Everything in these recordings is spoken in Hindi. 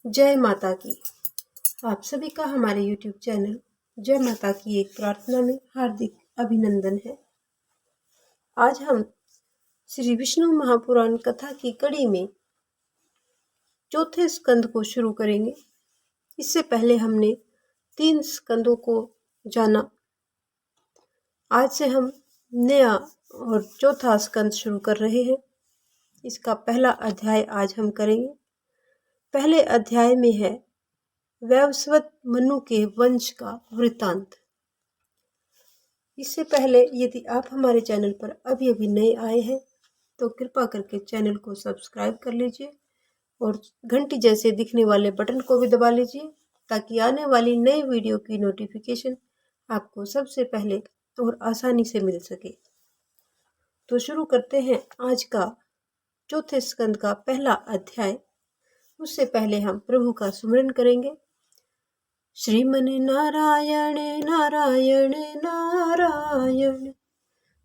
जय माता की। आप सभी का हमारे YouTube चैनल जय माता की एक प्रार्थना में हार्दिक अभिनंदन है। आज हम श्री विष्णु महापुराण कथा की कड़ी में चौथे स्कंद को शुरू करेंगे। इससे पहले हमने 3 स्कंदों को जाना। आज से हम नया और चौथा स्कंद शुरू कर रहे हैं। इसका पहला अध्याय आज हम करेंगे। पहले अध्याय में है वैवस्वत मनु के वंश का वृत्तांत। इससे पहले यदि आप हमारे चैनल पर अभी अभी नए आए हैं तो कृपा करके चैनल को सब्सक्राइब कर लीजिए और घंटी जैसे दिखने वाले बटन को भी दबा लीजिए ताकि आने वाली नई वीडियो की नोटिफिकेशन आपको सबसे पहले और आसानी से मिल सके। तो शुरू करते हैं आज का चौथे स्कंद का पहला अध्याय। उससे पहले हम प्रभु का सुमिरन करेंगे। श्रीमन नारायण नारायण नारायण,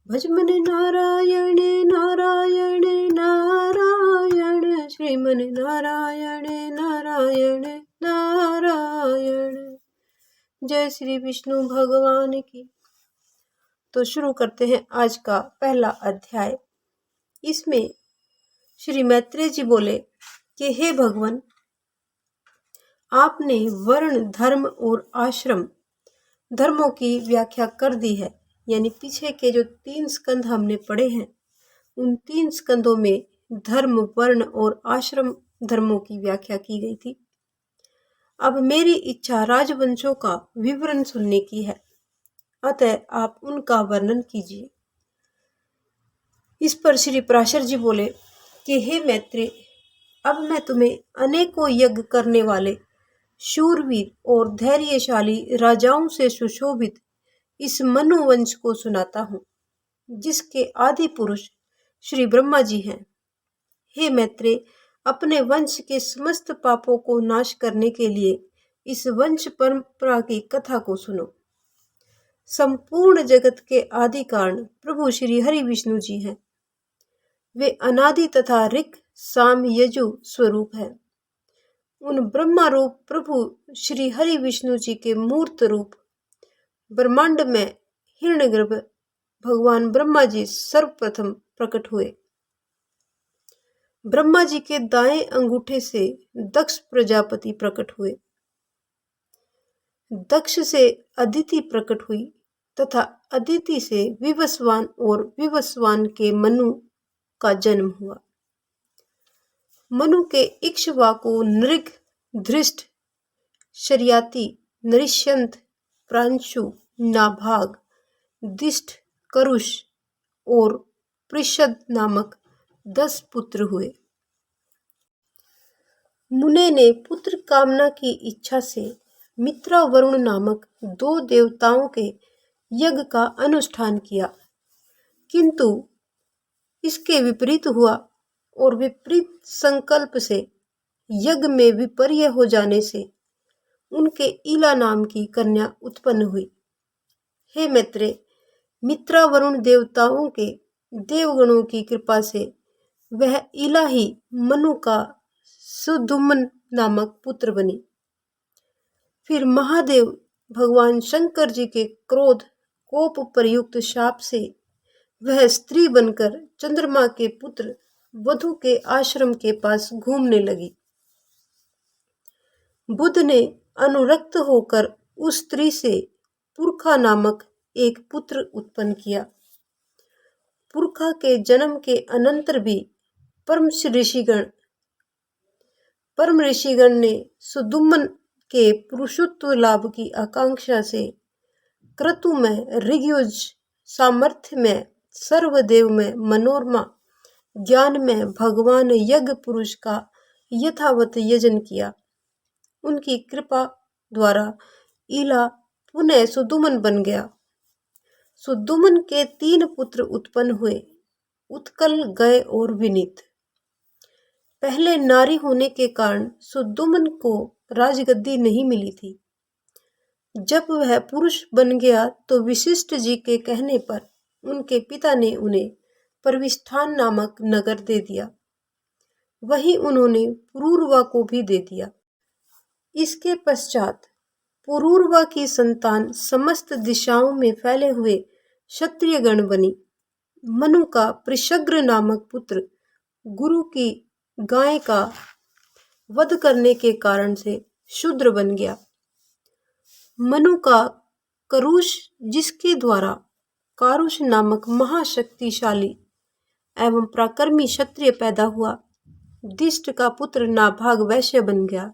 भजमन नारायण नारायण नारायण, श्रीमन नारायण नारायण नारायण। जय श्री विष्णु भगवान की। तो शुरू करते हैं आज का पहला अध्याय। इसमें श्री मैत्रेय जी बोले कि हे भगवान, आपने वर्ण धर्म और आश्रम धर्मों की व्याख्या कर दी है। यानी पीछे के जो 3 स्कंद हमने पढ़े हैं उन 3 स्कंदों में धर्म वर्ण और आश्रम धर्मों की व्याख्या की गई थी। अब मेरी इच्छा राजवंशों का विवरण सुनने की है, अतः आप उनका वर्णन कीजिए। इस पर श्री पराशर जी बोले कि हे मैत्रेय, अब मैं तुम्हें अनेकों यज्ञ करने वाले शूरवीर और धैर्यशाली राजाओं से सुशोभित इस मनुवंश को सुनाता हूँ, जिसके आदि पुरुष श्री ब्रह्मा जी हैं। हे मैत्रेय, अपने वंश के समस्त पापों को नाश करने के लिए इस वंश परंपरा की कथा को सुनो। संपूर्ण जगत के आदि कारण प्रभु श्री हरि विष्णु जी हैं। वे अनादि तथा ऋक् साम यजु स्वरूप है। उन ब्रह्मा रूप प्रभु श्री हरि विष्णु जी के मूर्त रूप ब्रह्मांड में हिरण्यगर्भ भगवान ब्रह्मा जी सर्वप्रथम प्रकट हुए। ब्रह्मा जी के दाएं अंगूठे से दक्ष प्रजापति प्रकट हुए। दक्ष से अदिति प्रकट हुई तथा अदिति से विवस्वान और विवस्वान के मनु का जन्म हुआ। मनु के इक्ष्वाकु, नृग, धृष्ट, शर्याति, नरिश्यंत, प्रांशु, नाभाग, दिष्ट, करुष और पृषद नामक 10 पुत्र हुए। मुने ने पुत्र कामना की इच्छा से मित्रा वरुण नामक 2 देवताओं के यज्ञ का अनुष्ठान किया, किंतु इसके विपरीत हुआ और विपरीत संकल्प से यज्ञ में विपर्य हो जाने से उनके ईला नाम की कन्या उत्पन्न हुई। हे मैत्रेय, मित्रा वरुण देवताओं के देवगणों की कृपा से वह ईला ही मनु का सुदुम्न नामक पुत्र बनी। फिर महादेव भगवान शंकर जी के क्रोध कोप प्रयुक्त शाप से वह स्त्री बनकर चंद्रमा के पुत्र वधु के आश्रम के पास घूमने लगी। बुध ने अनुरक्त होकर उस स्त्री से पुरखा नामक एक पुत्र उत्पन्न किया। पुरखा के जन्म के अनंतर भी परम ऋषिगण ने सुदुम्न के पुरुषत्व लाभ की आकांक्षा से क्रतु में ऋग्युज, सामर्थ्य में सर्वदेव में मनोरमा, ज्ञान में भगवान यज्ञ पुरुष का यथावत यजन किया। उनकी कृपा द्वारा ईला पुनः सुदुमन बन गया। सुदुमन के 3 पुत्र उत्पन्न हुए, उत्कल, गय और विनीत। पहले नारी होने के कारण सुदुमन को राजगद्दी नहीं मिली थी। जब वह पुरुष बन गया तो वशिष्ठ जी के कहने पर उनके पिता ने उन्हें परविष्ठान नामक नगर दे दिया। वहीं उन्होंने पुरूरवा को भी दे दिया। इसके पश्चात पुरूरवा की संतान समस्त दिशाओं में फैले हुए क्षत्रिय गण बनी। मनु का पृषग्र नामक पुत्र गुरु की गाय का वध करने के कारण से शूद्र बन गया। मनु का करुष, जिसके द्वारा कारुष नामक महाशक्तिशाली एवं पराक्रमी क्षत्रिय पैदा हुआ, दिष्ट का पुत्र नाभाग वैश्य बन गया।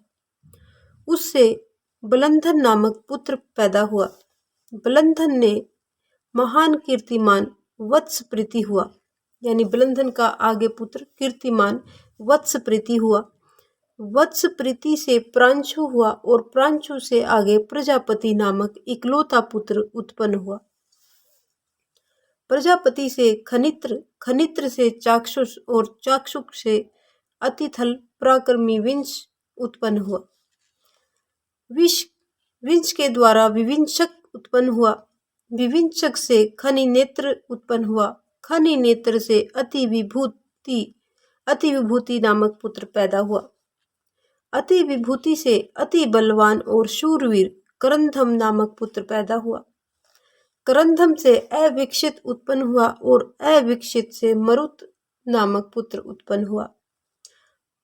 उससे बलंधन नामक पुत्र पैदा हुआ। बलंधन ने महान कीर्तिमान वत्सप्रीति हुआ, यानी बलंधन का आगे पुत्र कीर्तिमान वत्सप्रीति हुआ। वत्सप्रीति से प्रांशु हुआ और प्रांशु से आगे प्रजापति नामक इकलौता पुत्र उत्पन्न हुआ। प्रजापति से खनित्र, खनित्र से चाक्षुष और चाक्षुष से अतिथल पराक्रमी विंश उत्पन्न हुआ। विंश के द्वारा विविंशक उत्पन्न हुआ। विविंशक से खनि नेत्र उत्पन्न हुआ। खनि नेत्र से अति विभूति नामक पुत्र पैदा हुआ। अति विभूति से अति बलवान और शूरवीर करंधम नामक पुत्र पैदा हुआ। करंधम से अविक्षित उत्पन्न हुआ और अविक्षित से मरुत नामक पुत्र उत्पन्न हुआ।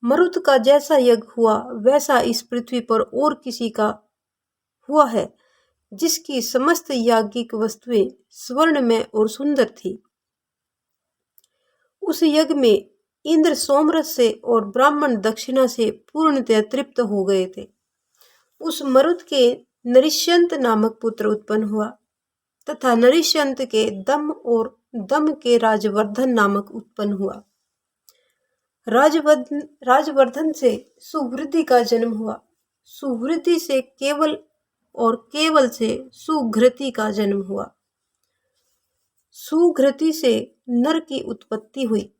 मरुत का जैसा यज्ञ हुआ वैसा इस पृथ्वी पर और किसी का हुआ है, जिसकी समस्त याज्ञिक वस्तुएं स्वर्ण में और सुंदर थी। उस यज्ञ में इंद्र सोमरस से और ब्राह्मण दक्षिणा से पूर्णतः तृप्त हो गए थे। उस मरुत के नरिष्यंत नामक पुत्र उत्पन्न हुआ तथा नरिष्यंत के दम और दम के राजवर्धन नामक उत्पन्न हुआ। राजवर्धन से सुवृद्धि का जन्म हुआ। सुवृद्धि से केवल और केवल से सुघृति का जन्म हुआ। सुघृति से नर की उत्पत्ति हुई।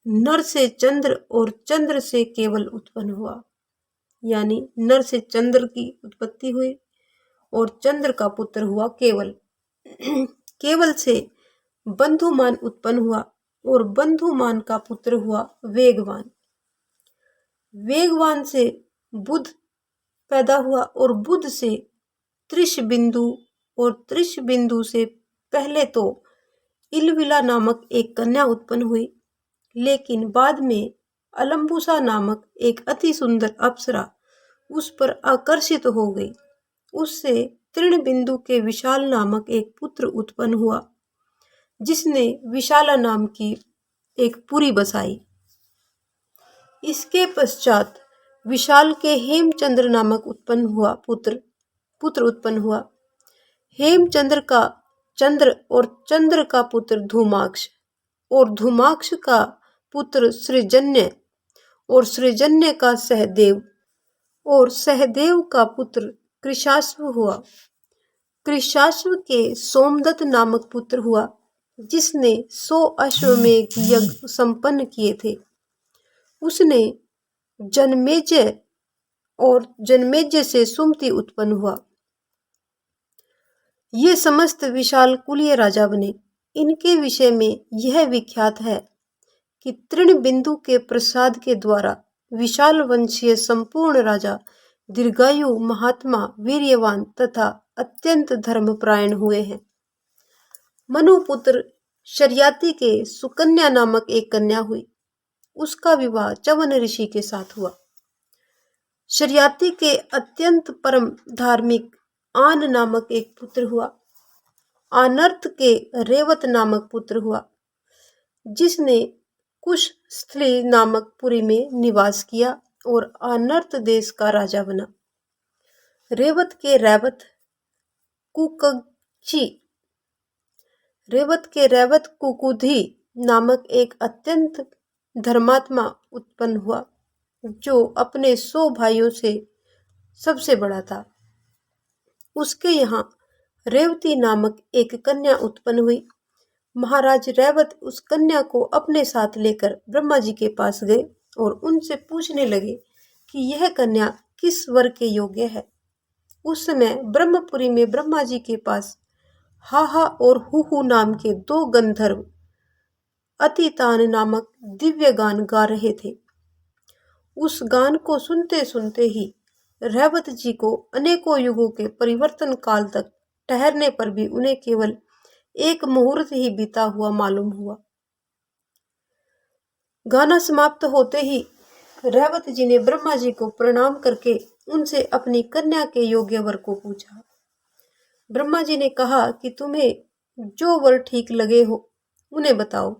नर से चंद्र और चंद्र से केवल उत्पन्न हुआ, यानी नर से चंद्र की उत्पत्ति हुई और चंद्र का पुत्र हुआ केवल। केवल से बंधुमान उत्पन्न हुआ और बंधुमान का पुत्र हुआ वेगवान। वेगवान से बुध पैदा हुआ और बुध से त्रिशबिंदु और त्रिशबिंदु से पहले तो इलविला नामक एक कन्या उत्पन्न हुई, लेकिन बाद में अलम्बुसा नामक एक अति सुंदर अप्सरा उस पर आकर्षित हो गई। उससे तृणबिंदु के विशाल नामक एक पुत्र उत्पन्न हुआ, जिसने विशाला नाम की एक पुरी बसाई। इसके पश्चात विशाल के हेमचंद्र नामक उत्पन्न हुआ पुत्र उत्पन्न हुआ। हेमचंद्र का चंद्र और चंद्र का पुत्र धूमाक्ष और धूमाक्ष का पुत्र सृजन्य और सृजन्य का सहदेव और सहदेव का पुत्र कृशाश्व हुआ। कृशाश्व के सोमदत्त नामक पुत्र हुआ, जिसने 100 अश्वमेध यज्ञ संपन्न किए थे। उसने जनमेजय और जनमेजय से सुमति उत्पन्न हुआ। ये समस्त विशाल कुलीय राजा बने। इनके विषय में यह विख्यात है कि तृणबिंदु के प्रसाद के द्वारा विशाल वंशीय संपूर्ण राजा दीर्घायु, महात्मा, वीर्यवान तथा अत्यंत धर्मपरायण हुए हैं। मनुपुत्र शर्याति के सुकन्या नामक एक कन्या हुई। उसका विवाह च्यवन ऋषि के साथ हुआ। शर्याति के अत्यंत परम धार्मिक आन नामक एक पुत्र हुआ। आनर्त के रेवत नामक पुत्र हुआ, जिसने कुशस्थली नामक पुरी में निवास किया और आनर्त देश का राजा बना। रेवत के रेवत कुकुधी नामक एक अत्यंत धर्मात्मा उत्पन्न हुआ, जो अपने 100 भाइयों से सबसे बड़ा था। उसके यहाँ रेवती नामक एक कन्या उत्पन्न हुई। महाराज रेवत उस कन्या को अपने साथ लेकर ब्रह्मा जी के पास गए और उनसे पूछने लगे कि यह कन्या किस वर के योग्य है। उस समय ब्रह्मपुरी में ब्रह्मा जी के पास हाहा और हुहु नाम के 2 गंधर्व अतितान नामक दिव्य गान गा रहे थे। उस गान को सुनते सुनते ही रैवत जी को अनेकों युगों के परिवर्तन काल तक ठहरने पर भी उन्हें केवल एक मुहूर्त ही बीता हुआ मालूम हुआ। गाना समाप्त होते ही रैवत जी ने ब्रह्मा जी को प्रणाम करके उनसे अपनी कन्या के योग्य वर को पूछा। ब्रह्मा जी ने कहा कि तुम्हें जो वर ठीक लगे हो उन्हें बताओ।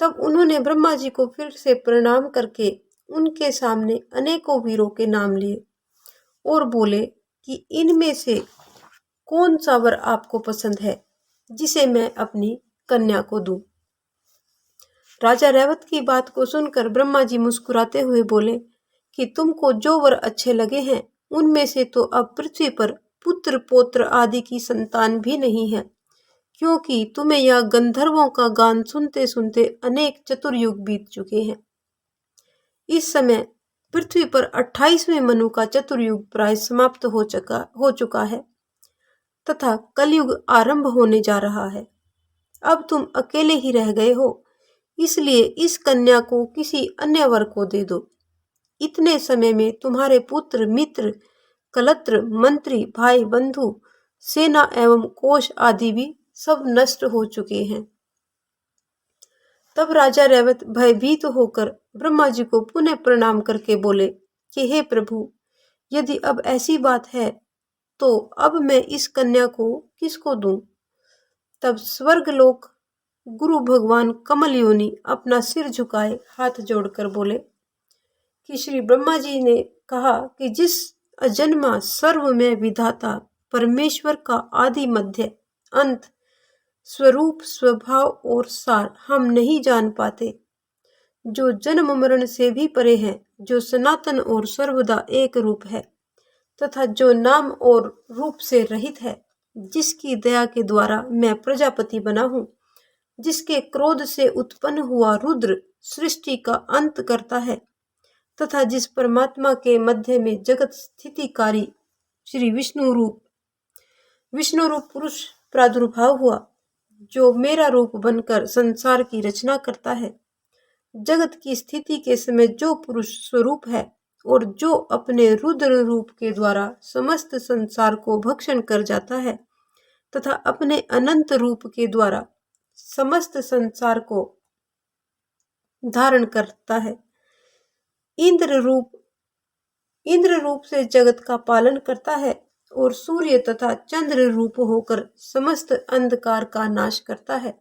तब उन्होंने ब्रह्मा जी को फिर से प्रणाम करके उनके सामने अनेकों वीरों के नाम लिए और बोले कि इनमें से कौन सा वर आपको पसंद है जिसे मैं अपनी कन्या को दूं। राजा रैवत की बात को सुनकर ब्रह्मा जी मुस्कुराते हुए बोले कि तुमको जो वर अच्छे लगे हैं उनमें से तो अब पृथ्वी पर पुत्र पौत्र आदि की संतान भी नहीं है, क्योंकि तुम्हें यह गंधर्वों का गान सुनते सुनते अनेक चतुर्युग बीत चुके हैं। इस समय पृथ्वी पर 28वें मनु का चतुर्युग प्राय समाप्त हो चुका है तथा कलयुग आरंभ होने जा रहा है। अब तुम अकेले ही रह गए हो, इसलिए इस कन्या को किसी अन्य वर को दे दो। इतने समय में तुम्हारे पुत्र मित्र कलत्र मंत्री भाई बंधु सेना एवं कोष आदि भी सब नष्ट हो चुके हैं। तब राजा रैवत भयभीत होकर ब्रह्मा जी को पुनः प्रणाम करके बोले कि हे प्रभु, यदि अब ऐसी बात है तो अब मैं इस कन्या को किसको दूं। तब स्वर्गलोक गुरु भगवान कमल योनि अपना सिर झुकाए हाथ जोड़कर बोले कि श्री ब्रह्मा जी ने कहा कि जिस अजन्मा सर्वमय विधाता परमेश्वर का आदि मध्य अंत स्वरूप स्वभाव और सार हम नहीं जान पाते, जो जन्म मरण से भी परे है, जो सनातन और सर्वदा एक रूप है तथा जो नाम और रूप से रहित है, जिसकी दया के द्वारा मैं प्रजापति बना हूँ, जिसके क्रोध से उत्पन्न हुआ रुद्र सृष्टि का अंत करता है तथा जिस परमात्मा के मध्य में जगत स्थितिकारी श्री विष्णु रूप पुरुष प्रादुर्भाव हुआ, जो मेरा रूप बनकर संसार की रचना करता है। जगत की स्थिति के समय जो पुरुष स्वरूप है और जो अपने रुद्र रूप के द्वारा समस्त संसार को भक्षण कर जाता है तथा अपने अनंत रूप के द्वारा समस्त संसार को धारण करता है। इंद्र रूप से जगत का पालन करता है और सूर्य तथा चंद्र रूप होकर समस्त अंधकार का नाश करता है,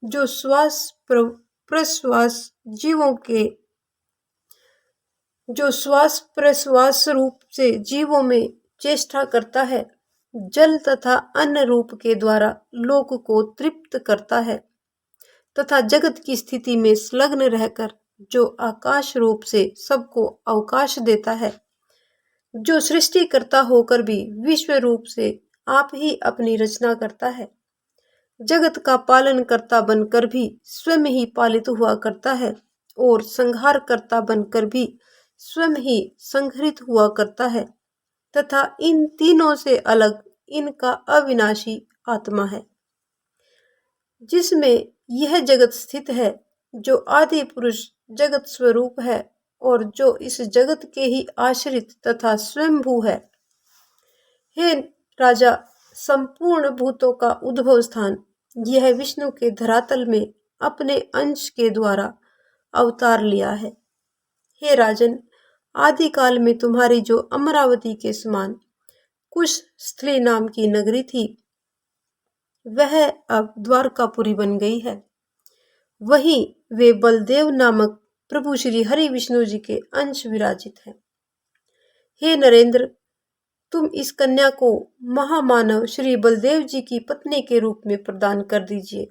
जो श्वास प्रश्वास रूप से जीवों में चेष्टा करता है, जल तथा अन्न रूप के द्वारा लोक को तृप्त करता है तथा जगत की स्थिति में संलग्न रहकर जो आकाश रूप से सबको अवकाश देता है, जो सृष्टि करता होकर भी विश्व रूप से आप ही अपनी रचना करता है, जगत का पालन करता बनकर भी स्वयं ही पालित हुआ करता है और संहार करता बनकर भी स्वयं ही संहरित हुआ करता है तथा इन तीनों से अलग इनका अविनाशी आत्मा है, जिसमें यह जगत स्थित है, जो आदि पुरुष जगत स्वरूप है और जो इस जगत के ही आश्रित तथा स्वयंभू है। हे राजा, संपूर्ण भूतों का उद्भव स्थान यह विष्णु के धरातल में अपने अंश के द्वारा अवतार लिया है। हे राजन, आदिकाल में तुम्हारी जो अमरावती के समान कुश स्थली नाम की नगरी थी, वह अब द्वारकापुरी बन गई है। वहीं वे बलदेव नामक प्रभु श्री हरि विष्णु जी के अंश विराजित हैं। हे नरेंद्र, तुम इस कन्या को महामानव श्री बलदेव जी की पत्नी के रूप में प्रदान कर दीजिए।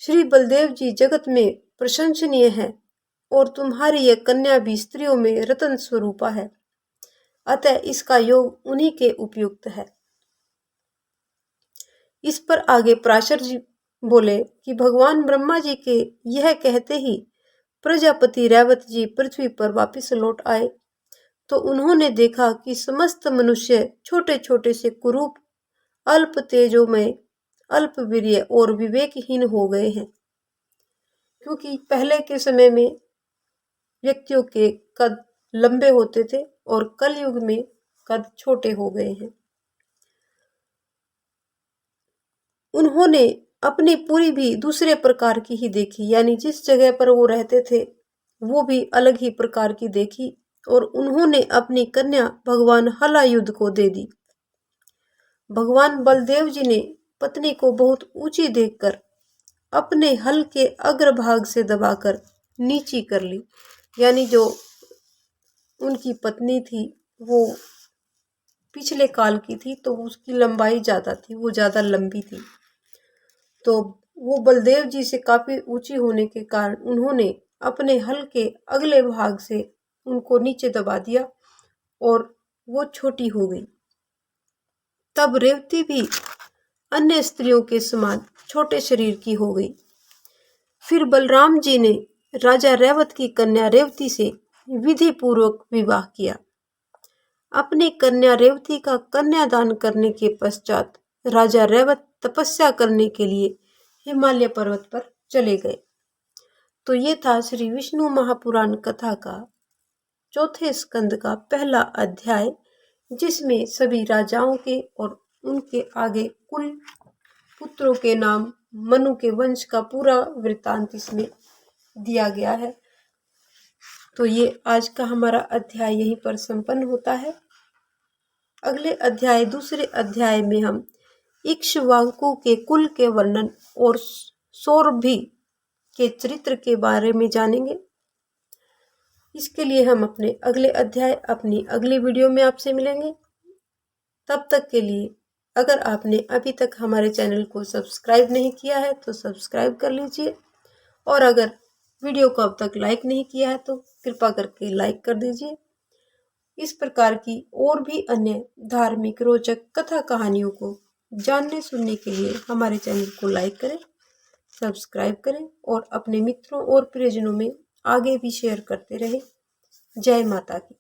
श्री बलदेव जी जगत में प्रशंसनीय है और तुम्हारी यह कन्या भी स्त्रियों में रतन स्वरूपा है, अतः इसका योग उन्हीं के उपयुक्त है। इस पर आगे पराशर जी बोले कि भगवान ब्रह्मा जी के यह कहते ही प्रजापति रैवत जी पृथ्वी पर वापस लौट आए तो उन्होंने देखा कि समस्त मनुष्य छोटे छोटे से कुरूप, अल्प तेजोमय, अल्प वीर्य और विवेकहीन हो गए हैं, क्योंकि पहले के समय में व्यक्तियों के कद लंबे होते थे और कलयुग में कद छोटे हो गए हैं। उन्होंने अपनी पूरी भी दूसरे प्रकार की ही देखी, यानी जिस जगह पर वो रहते थे वो भी अलग ही प्रकार की देखी, और उन्होंने अपनी कन्या भगवान हलायुध को दे दी। भगवान बलदेव जी ने पत्नी को बहुत ऊंची देखकर अपने हल के अग्रभाग से दबाकर नीची कर ली, यानी जो उनकी पत्नी थी वो पिछले काल की थी तो उसकी लंबाई ज़्यादा थी, वो ज़्यादा लंबी थी, तो वो बलदेव जी से काफ़ी ऊंची होने के कारण उन्होंने अपने हल के अगले भाग से उनको नीचे दबा दिया और वो छोटी हो गई। तब रेवती भी अन्य स्त्रियों के समान छोटे शरीर की हो गई। फिर बलराम जी ने राजा रैवत की कन्या रेवती से विधि पूर्वक विवाह किया। अपनी कन्या रेवती का कन्यादान करने के पश्चात राजा रैवत तपस्या करने के लिए हिमालय पर्वत पर चले गए। तो ये था श्री विष्णु महापुराण कथा का चौथे स्कंद का पहला अध्याय, जिसमें सभी राजाओं के और उनके आगे कुल पुत्रों के नाम, मनु के वंश का पूरा वृत्तांत इसमें दिया गया है। तो ये आज का हमारा अध्याय यहीं पर संपन्न होता है। अगले अध्याय, दूसरे अध्याय में हम इक्ष्वाकु के कुल के वर्णन और सौरभी के चरित्र के बारे में जानेंगे। इसके लिए हम अपने अगले अध्याय, अपनी अगली वीडियो में आपसे मिलेंगे। तब तक के लिए अगर आपने अभी तक हमारे चैनल को सब्सक्राइब नहीं किया है तो सब्सक्राइब कर लीजिए, और अगर वीडियो को अब तक लाइक नहीं किया है तो कृपा करके लाइक कर दीजिए। इस प्रकार की और भी अन्य धार्मिक रोचक कथा कहानियों को जानने सुनने के लिए हमारे चैनल को लाइक करें, सब्सक्राइब करें और अपने मित्रों और प्रियजनों में आगे भी शेयर करते रहें। जय माता की।